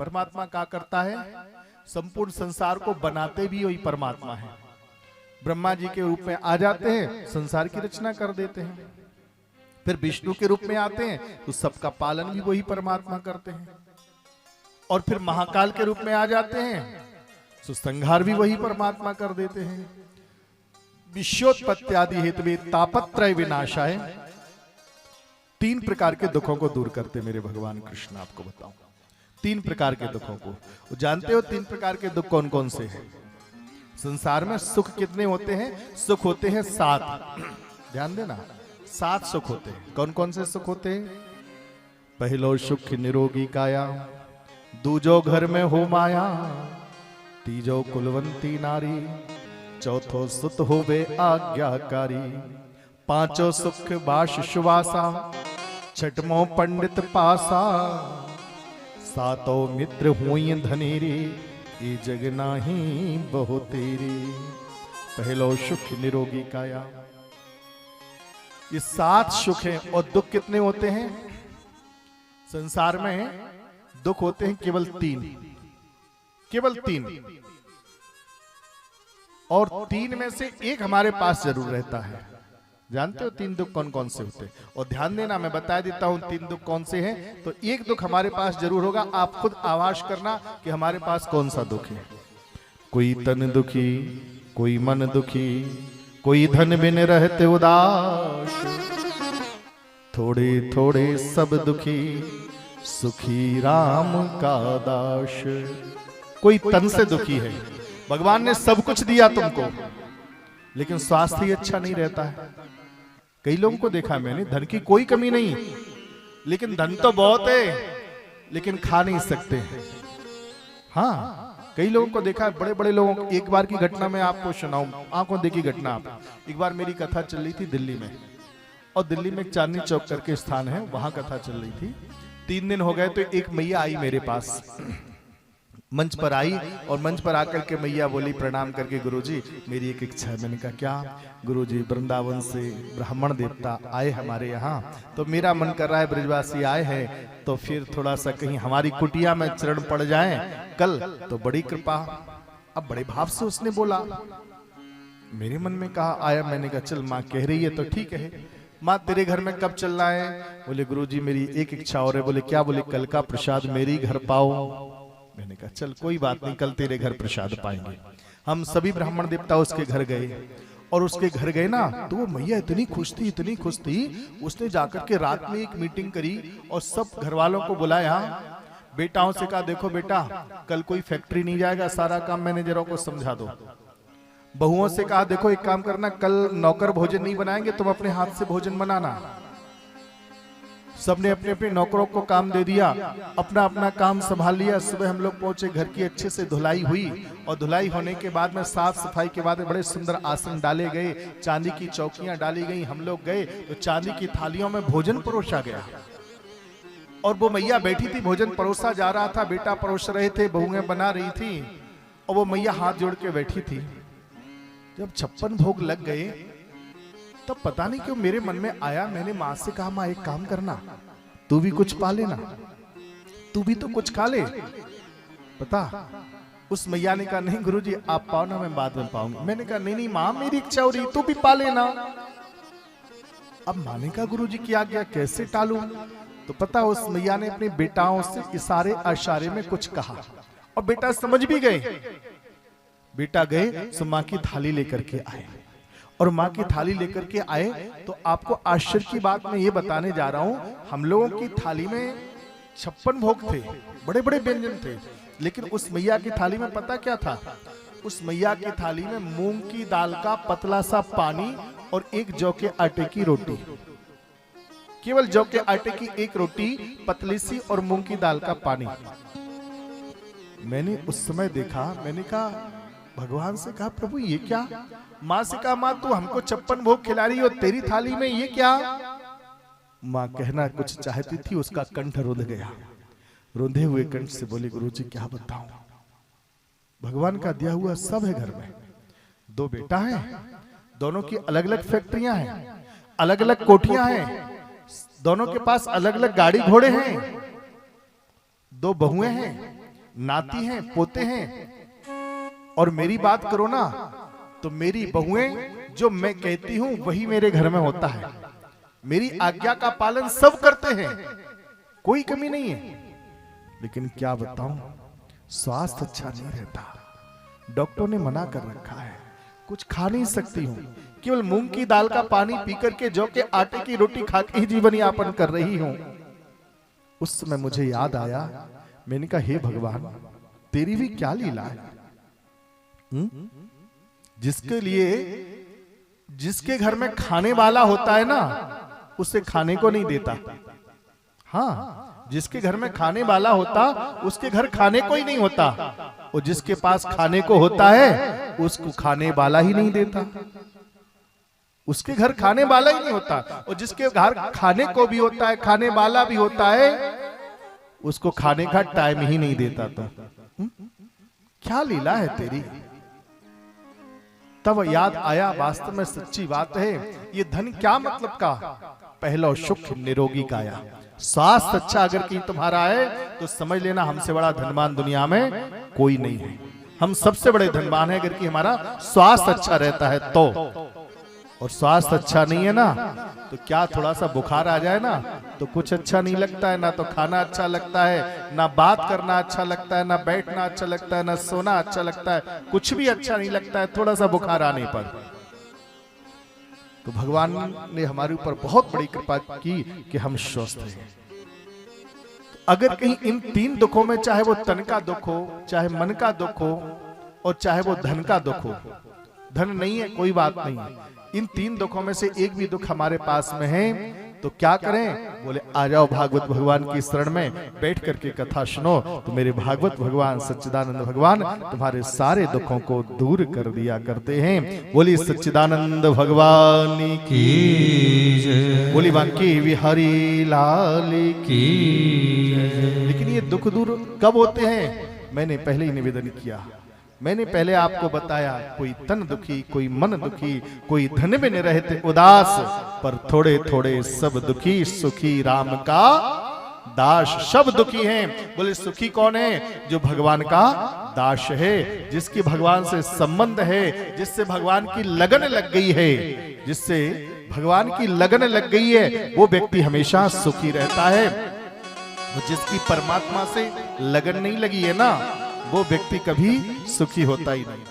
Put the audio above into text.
परमात्मा क्या करता है? संपूर्ण संसार को बनाते भी वही परमात्मा है। ब्रह्मा जी के रूप में आ जाते हैं, संसार की रचना कर देते हैं। फिर विष्णु के रूप में आते हैं तो सबका पालन भी वही परमात्मा करते हैं। और फिर महाकाल के रूप में आ जाते हैं तो संहार भी वही परमात्मा कर देते हैं। विश्वोत्पत्ति हेतु तापत्रय विनाशाय, 3 प्रकार के दुखों को दूर करते मेरे भगवान कृष्ण। आपको बताऊं 3 प्रकार के दुखों को जानते हो? 3 प्रकार के दुख कौन कौन से हैं? संसार में सुख कितने होते हैं? सुख होते हैं 7। ध्यान देना, 7 सुख होते हैं। कौन कौन से सुख होते हैं? पहलो सुख निरोगी काया, दूजो घर में हो माया, तीजो कुलवंती नारी, चौथो सुत होवे आज्ञाकारी, पांचो सुख बाश सुवासा, छठमो पंडित पासा, सातो मित्र हुई धनेरी, ये जग नाही बहु तेरी। पहलो सुख निरोगी काया, ये 7 सुख हैं। और दुख कितने होते हैं? संसार में दुख होते हैं केवल 3, केवल 3। और 3 में से एक हमारे पास जरूर रहता है। जानते हो 3 दुख कौन कौन से होते हैं? और ध्यान देना, मैं बता देता हूं 3 दुख कौन से हैं। तो एक दुख हमारे पास जरूर होगा, आप खुद आवाज करना कि हमारे पास कौन सा दुख है। कोई तन दुखी, कोई मन दुखी, कोई धन बिन रहते उदास, थोड़े थोड़े सब दुखी, सुखी राम का दास। कोई तन से दुखी है, भगवान ने सब कुछ दिया तुमको, लेकिन स्वास्थ्य ही अच्छा नहीं रहता है। कई लोगों को देखा मैंने, धन की कोई कमी नहीं, लेकिन धन तो बहुत है, लेकिन खा नहीं सकते। हाँ, कई लोगों को देखा है, बड़े बड़े लोगों को। एक बार की घटना मैं आपको सुनाऊं, आंखों देखी घटना। आप एक बार मेरी कथा चल रही थी दिल्ली में, और दिल्ली में चांदनी चौक करके स्थान है, वहां कथा चल रही थी। 3 दिन हो गए तो एक मैया आई मेरे पास, मंच पर आई, और मंच पर आकर के मैया बोली प्रणाम करके, गुरुजी मेरी एक इच्छा है। मैंने कहा क्या? गुरुजी वृंदावन से ब्राह्मण देवता आए हमारे यहाँ, तो मेरा मन कर रहा है ब्रजवासी आए हैं तो फिर थोड़ा सा कहीं हमारी कुटिया में चरण पड़ जाएं कल, तो बड़ी कृपा। अब बड़े भाव से उसने बोला, मेरे मन में कहा आया, मैंने कहा चल माँ कह रही है तो ठीक है। माँ तेरे घर में कब चलना है? बोले गुरुजी मेरी एक इच्छा और है। बोले क्या? बोले कल का प्रसाद मेरी घर पाओ। मैंने कहा चल कोई बात नहीं, कल तेरे घर प्रसाद पाएंगे। हम सभी ब्राह्मण देवता उसके घर गए, और उसके घर गए ना तो वो मैया इतनी खुश थी, इतनी खुश थी, उसने जाकर के रात में एक मीटिंग करी और सब घर वालों को बुलाया। बेटाओं से कहा देखो बेटा कल कोई फैक्ट्री नहीं जाएगा, सारा काम मैनेजरों को समझा दो। बहुओं से कहा देखो एक काम करना, कल नौकर भोजन नहीं बनाएंगे, तुम अपने हाथ से भोजन बनाना। सबने अपने अपने नौकरों को काम दे दिया, अपना अपना काम संभाल लिया। सुबह हम लोग पहुंचे, घर की अच्छे से धुलाई हुई, और धुलाई होने के बाद में साफ सफाई के बाद बड़े सुंदर आसन डाले गए, चांदी की चौकियां डाली गई। हम लोग गए तो चांदी की थालियों में भोजन परोसा गया, और वो मैया बैठी थी, भोजन परोसा जा रहा था, बेटा परोस रहे थे, बहुएं बना रही थी, और वो मैया हाथ जोड़ के बैठी थी। जब 56 भोग लग गए तब पता नहीं क्यों मेरे मन में आया, मैंने माँ से कहा माँ एक काम करना, तू भी कुछ पा लेना, तू भी तो कुछ खा ले। पता उस मैया ने कहा नहीं गुरुजी आप पाओ ना, मैं बाद में पाऊंगी। मैंने कहा नहीं नहीं माँ मेरी इच्छा हो रही, तू भी पा लेना। अब माँ ने कहा गुरुजी क्या गया, कैसे टालूं? तो पता उस मैया ने अपने बेटाओं से इशारे अशारे में कुछ कहा, और बेटा समझ भी गए। बेटा गए सो माँ की थाली लेकर के आए, और माँ की थाली लेकर के आए तो आपको आश्चर्य की बात मैं ये बताने जा रहा हूं, हम लोगों की थाली में 56 भोग थे, बड़े बड़े व्यंजन थे, लेकिन उस मैया की थाली में पता क्या था? उस मैया की थाली में मूंग की दाल का पतला सा पानी और एक जौ के आटे की रोटी, केवल जौ के आटे की एक रोटी पतली सी और मूंग की दाल का पानी। मैंने उस समय देखा, मैंने कहा भगवान से कहा प्रभु ये क्या? माँ से कहा माँ तू हमको 56 भोग खिला रही हो, तेरी थाली में ये क्या? माँ कहना कुछ चाहती थी, उसका कंठ रुंध गया। रुंधे हुए कंठ से बोली गुरुजी क्या बताऊं, भगवान का दिया हुआ सब है घर में। 2 बेटा है, दोनों की अलग अलग फैक्ट्रियां हैं, अलग अलग कोठियां हैं, दोनों के पास अलग अलग गाड़ी घोड़े हैं, 2 बहुएं हैं, नाती हैं, पोते हैं। और मेरी बात करो ना तो मेरी बहुएं जो मैं कहती हूं वही मेरे घर में होता है। मेरी आज्ञा का पालन सब करते हैं, कोई कमी नहीं है। लेकिन क्या बताऊं, स्वास्थ्य अच्छा नहीं रहता। डॉक्टर ने मना कर रखा है, कुछ खा नहीं सकती हूं। केवल मूंग की दाल का पानी पी करके, जौ के आटे की रोटी खा के ही जीवन यापन कर रही हूं। उस समय मुझे याद आया, मैंने कहा हे भगवान, तेरी भी क्या लीला है। जिसके लिए, जिसके घर में खाने वाला होता है ना, उसे खाने को नहीं देता। हाँ, जिसके घर में खाने वाला होता उसके घर खाने को ही नहीं होता, और जिसके पास खाने को होता है उसको खाने वाला ही नहीं देता। उसके घर खाने वाला ही नहीं होता, और जिसके घर खाने को भी होता है, खाने वाला भी होता है, उसको खाने का टाइम ही नहीं देता। तो क्या लीला है तेरी। तब याद आया, वास्तव में सच्ची बात है, ये धन क्या मतलब का। पहला सुख निरोगी काया, स्वास्थ्य अच्छा अगर कहीं तुम्हारा है तो समझ लेना हमसे बड़ा धनवान दुनिया में कोई नहीं है। हम सबसे बड़े धनवान है अगर कि हमारा स्वास्थ्य अच्छा रहता है तो। और स्वास्थ्य अच्छा नहीं है ना तो क्या थोड़ा सा बुखार आ जाए ना तो कुछ अच्छा नहीं लगता है, ना तो खाना अच्छा लगता है, ना बात करना अच्छा लगता है, ना बैठना अच्छा लगता है, ना सोना अच्छा लगता है, कुछ भी अच्छा नहीं लगता है थोड़ा सा बुखार आने पर। तो भगवान ने हमारे ऊपर बहुत बड़ी कृपा की कि हम स्वस्थ हैं। अगर कहीं इन तीन दुखों में, चाहे वो तन का दुख हो, चाहे मन का दुख हो, और चाहे वो धन का दुख हो, धन नहीं है कोई बात नहीं, इन तीन दुखों में से एक भी दुख हमारे पास में है तो क्या करें। बोले आ जाओ भागवत भगवान की शरण में, बैठ करके कथा सुनो तो मेरे भागवत भगवान सच्चिदानंद भगवान तुम्हारे सारे दुखों को दूर कर दिया करते हैं। बोली सच्चिदानंद भगवान की जय, बोली बांके बिहारी लाल की जय। लेकिन ये दुख दूर कब होते हैं, मैंने पहले ही निवेदन किया, मैंने पहले आपको बताया, कोई तन दुखी, कोई मन दुखी, कोई धन में न रहते उदास, पर थोड़े थोड़े सब दुखी, सुखी राम का दास। सब दुखी हैं। बोले सुखी कौन है, जो भगवान का दास है, जिसकी भगवान से संबंध है, जिससे भगवान की लगन लग गई है, जिससे भगवान की लगन लग गई है, वो व्यक्ति हमेशा सुखी रहता है। जिसकी परमात्मा से लगन नहीं लगी है ना, वो व्यक्ति कभी सुखी होता ही नहीं।